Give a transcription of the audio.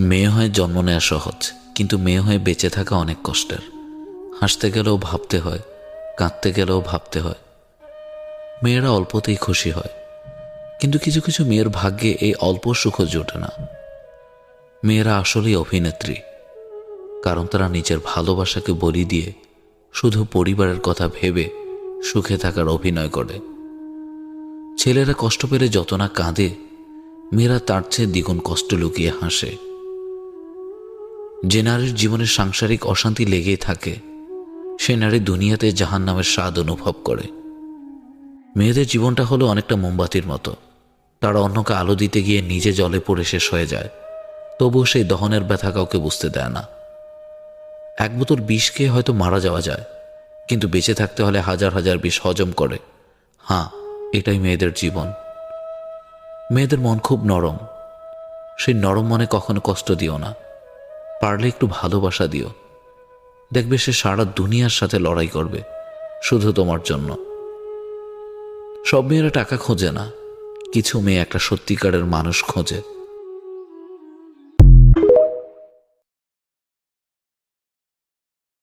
মেয়ে হয়ে জন্ম নেওয়া সহজ, কিন্তু মেয়ে হয়ে বেঁচে থাকা অনেক কষ্টের। হাসতে গেলেও ভাবতে হয়, কাঁদতে গেলেও ভাবতে হয়। মেয়েরা অল্পতেই খুশি হয়, কিন্তু কিছু কিছু মেয়ের ভাগ্যে এই অল্প সুখও জোটে না। মেয়েরা আসলেই অভিনেত্রী, কারণ তারা নিজের ভালোবাসাকে বলি দিয়ে শুধু পরিবারের কথা ভেবে সুখে থাকার অভিনয় করে। ছেলেরা কষ্ট পেলে যত না কাঁদে, মেয়েরা তার চেয়ে দ্বিগুণ কষ্ট লুকিয়ে হাসে। যে নারীর জীবনে সাংসারিক অশান্তি লেগেই থাকে, সে নারী দুনিয়াতে জাহান্নামের স্বাদ অনুভব করে। মেয়েদের জীবনটা হলো অনেকটা মোমবাতির মতো। তারা অন্যকে আলো দিতে গিয়ে নিজে জলে পড়ে শেষ হয়ে যায়, তবুও সেই দহনের ব্যথা কাউকে বুঝতে দেয় না। এক বোতল বিষ খেয়ে হয়তো মারা যাওয়া যায়, কিন্তু বেঁচে থাকতে হলে হাজার হাজার বিষ হজম করে। হ্যাঁ, এটাই মেয়েদের জীবন। মেয়েদের মন খুব নরম। সেই নরম মনে কখনো কষ্ট দিও না, পারলে একটু ভালোবাসা দিও। দেখবে সে সারা দুনিয়ার সাথে লড়াই করবে শুধু তোমার জন্য। সব মেয়েরা টাকা খোঁজে না, কিছু মেয়ে একটা সত্যিকারের মানুষ খোঁজে।